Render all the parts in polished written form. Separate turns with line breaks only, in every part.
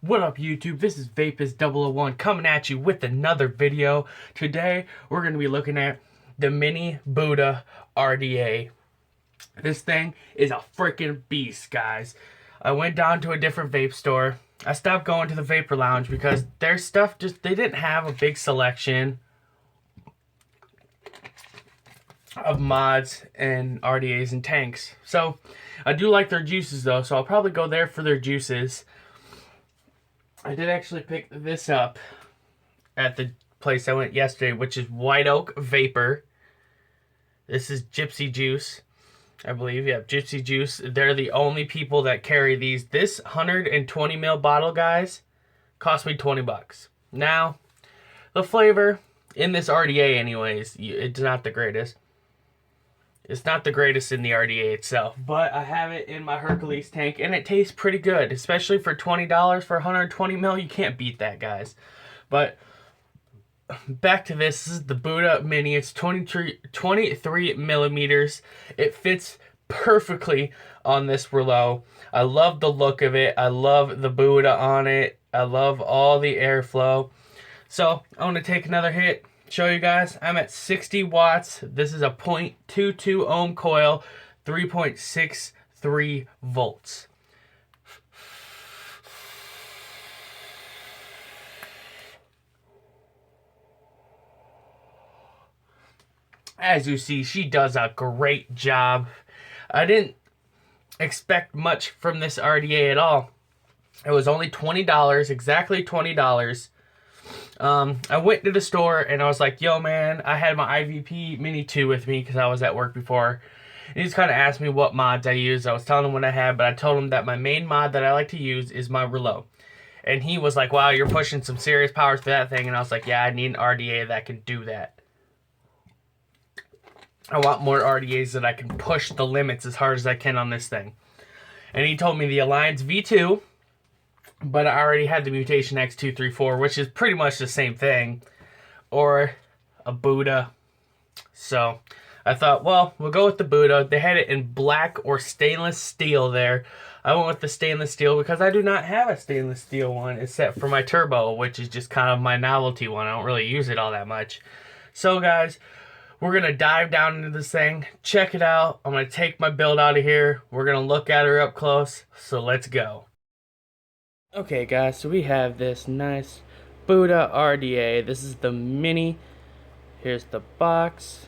What up YouTube, this is Vapus001 coming at you with another video. Today we're going to be looking at the Mini Buddha RDA. This thing is a freaking beast, guys. I went down to a different vape store. I stopped going to the Vapor Lounge because their stuff they didn't have a big selection of mods and RDAs and tanks. So I do like their juices though, so I'll probably go there for their juices. I did actually pick this up at the place I went yesterday, which is White Oak Vapor. This is Gypsy Juice, I believe. Yeah, Gypsy Juice. They're the only people that carry these. This 120 ml bottle, guys, cost me 20 bucks. Now, the flavor in this RDA anyways, it's not the greatest. It's not the greatest in the RDA itself, but I have it in my Hercules tank, and it tastes pretty good, especially for $20 for 120 ml. You can't beat that, guys. But back to this. This is the Buddha Mini. It's 23 millimeters. It fits perfectly on this Rouleau. I love the look of it. I love the Buddha on it. I love all the airflow. So I'm going to take another hit. Show you guys, I'm at 60 watts. This is a 0.22 ohm coil, 3.63 volts. As you see, she does a great job. I didn't expect much from this RDA at all. It was only $20, exactly $20. I went to the store and I was like, yo man, I had my IVP Mini 2 with me because I was at work before. And he just kind of asked me what mods I use. I was telling him what I had, but I told him that my main mod that I like to use is my Rouleau. And he was like, wow, you're pushing some serious powers for that thing. And I was like, yeah, I need an RDA that can do that. I want more RDAs that I can push the limits as hard as I can on this thing. And he told me the Alliance V2, but I already had the Mutation X234, which is pretty much the same thing, or a Buddha. So I thought, well, we'll go with the Buddha. They had it in black or stainless steel there. I went with the stainless steel because I do not have a stainless steel one except for my Turbo, which is just kind of my novelty one. I don't really use it all that much. So guys, we're going to dive down into this thing, check it out. I'm going to take my build out of here. We're going to look at her up close, so let's go. Okay guys, so we have this nice Buddha RDA. This is the Mini. Here's the box.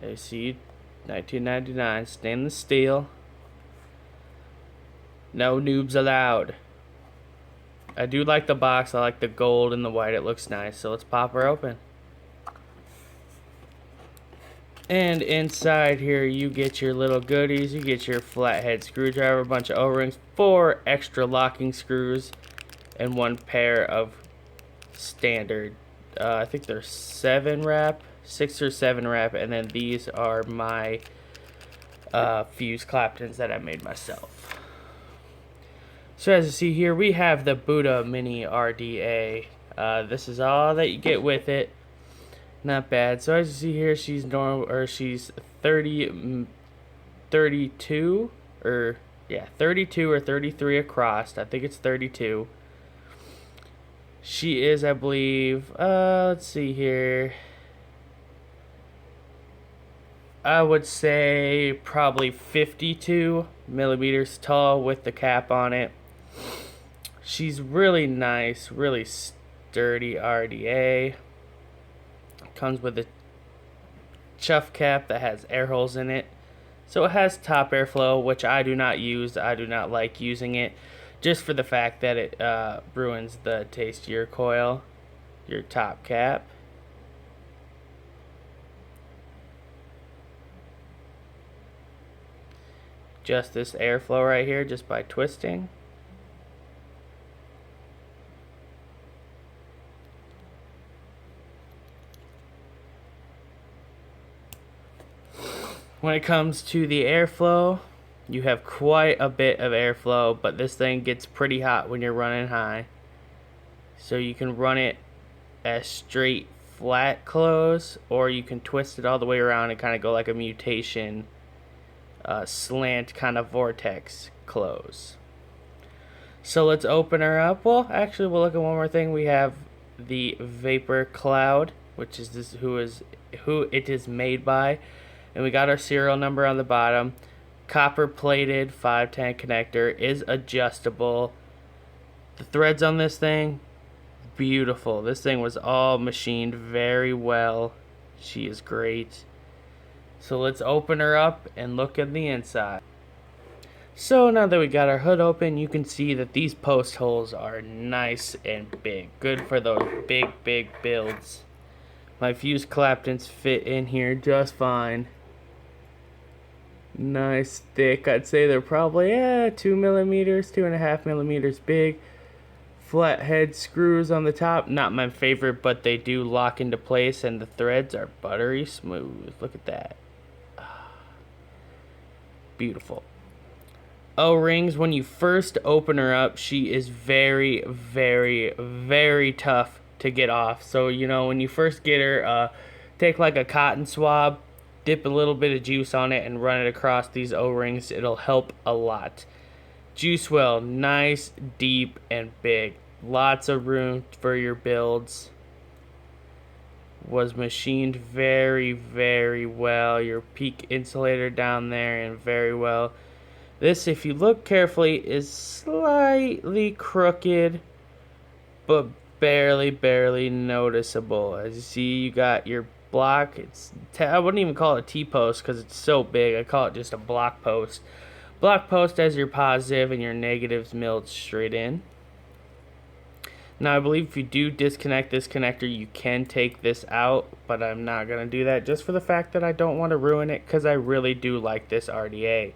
As you see, 1999, stainless steel. No noobs allowed. I do like the box. I like the gold and the white. It looks nice. So let's pop her open. And inside here you get your little goodies. You get your flathead screwdriver, a bunch of O-rings, 4 extra locking screws, and 1 pair of standard, I think they're 7 wrap, 6 or 7 wrap, and then these are my fuse Claptons that I made myself. So as you see here, we have the Buddha Mini RDA. This is all that you get with it. Not bad. So as you see here, she's normal, or she's 32 or 32 or 33 across. I think it's 32. She is, I believe, let's see here, I would say probably 52 millimeters tall with the cap on it. She's really nice, really sturdy RDA. Comes with a chuff cap that has air holes in it, so it has top airflow, which I do not use. I do not like using it, just for the fact that it ruins the taste of your coil, your top cap. Just this airflow right here, just by twisting. When it comes to the airflow, you have quite a bit of airflow, but this thing gets pretty hot when you're running high. So you can run it as straight flat close, or you can twist it all the way around and kind of go like a mutation slant kind of vortex close. So let's open her up. Well, actually, we'll look at one more thing. We have the Vapor Cloud, which is who it is made by, and we got our serial number on the bottom. Copper plated 510 connector, is adjustable. The threads on this thing, beautiful. This thing was all machined very well. She is great. So let's open her up and look at the inside. So now that we got our hood open, you can see that these post holes are nice and big. Good for those big builds. My fuse claptons fit in here just fine. Nice thick. I'd say they're probably 2 millimeters, 2.5 millimeters big. Flathead screws on the top. Not my favorite, but they do lock into place, and the threads are buttery smooth. Look at that. Beautiful. O-rings, when you first open her up, she is very tough to get off. So, you know, when you first get her, take like a cotton swab, dip a little bit of juice on it, and run it across these O-rings. It'll help a lot. Juice well, nice, deep, and big. Lots of room for your builds. Was machined very well. Your peak insulator down there, and very well. This, if you look carefully, is slightly crooked, but barely noticeable. As you see, you got your block. I wouldn't even call it a T-post because it's so big. I call it just a block post. Block post has your positive and your negatives milled straight in. Now, I believe if you do disconnect this connector, you can take this out, but I'm not going to do that just for the fact that I don't want to ruin it, because I really do like this RDA.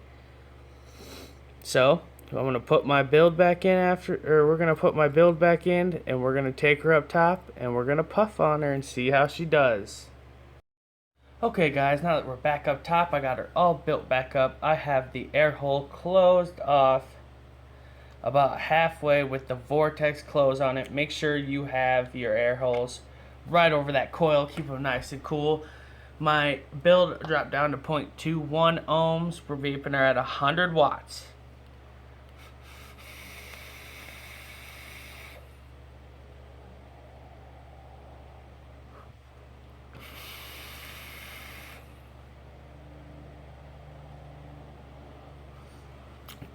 So, I'm going to put my build back in we're going to put my build back in, and we're going to take her up top, and we're going to puff on her and see how she does. Okay guys, now that we're back up top, I got her all built back up. I have the air hole closed off about halfway with the vortex close on it. Make sure you have your air holes right over that coil. Keep them nice and cool. My build dropped down to 0.21 ohms. We're vaping her at 100 watts.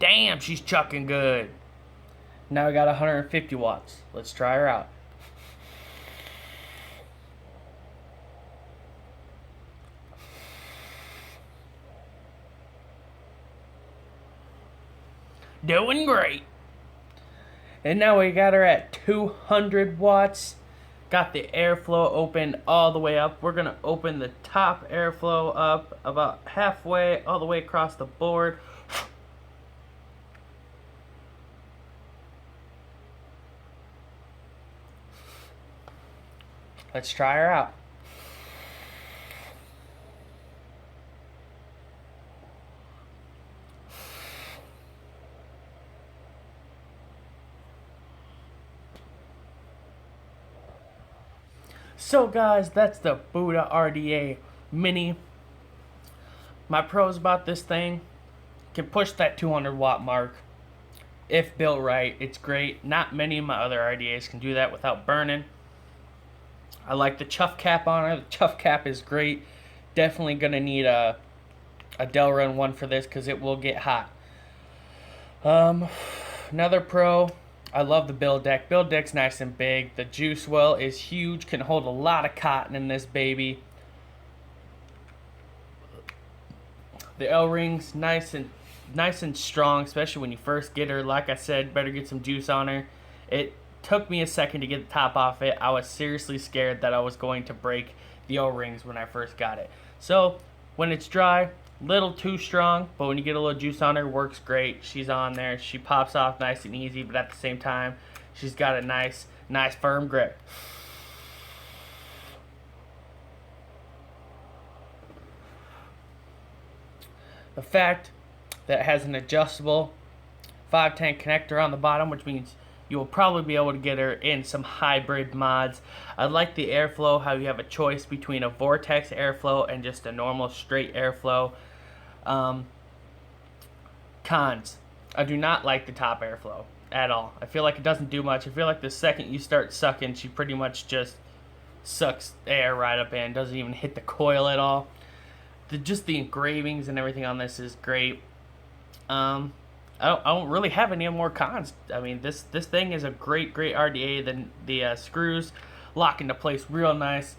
Damn, she's chucking good. Now we got 150 watts. Let's try her out. Doing great. And now we got her at 200 watts. Got the airflow open all the way up. We're going to open the top airflow up about halfway, all the way across the board. Let's try her out. So guys, that's the Buddha RDA Mini. My pros about this thing, can push that 200 watt mark. If built right, it's great. Not many of my other RDAs can do that without burning. I like the chuff cap on her. The chuff cap is great. Definitely going to need a Delrin one for this because it will get hot. Another pro, I love the build deck. Build deck's nice and big. The juice well is huge. Can hold a lot of cotton in this baby. The L-rings nice and strong, especially when you first get her. Like I said, better get some juice on her. It took me a second to get the top off it. I was seriously scared that I was going to break the O-rings when I first got it. So when it's dry, little too strong, but when you get a little juice on her, works great. She's on there. She pops off nice and easy, but at the same time, she's got a nice firm grip. The fact that it has an adjustable 510 connector on the bottom, which means you will probably be able to get her in some hybrid mods. I like the airflow, how you have a choice between a vortex airflow and just a normal straight airflow. Cons. I do not like the top airflow at all. I feel like it doesn't do much. I feel like the second you start sucking, she pretty much just sucks air right up in. Doesn't even hit the coil at all. Just the engravings and everything on this is great. I don't really have any more cons. I mean, this thing is a great RDA. The screws lock into place real nice.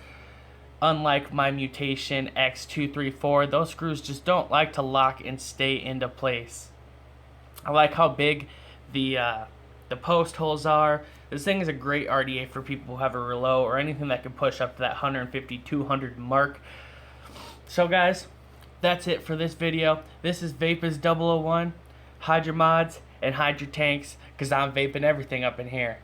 Unlike my Mutation X234, those screws just don't like to lock and stay into place. I like how big the post holes are. This thing is a great RDA for people who have a reload or anything that can push up to that 150, 200 mark. So guys, that's it for this video. This is Vapors 001. Hide your mods and hide your tanks, because I'm vaping everything up in here.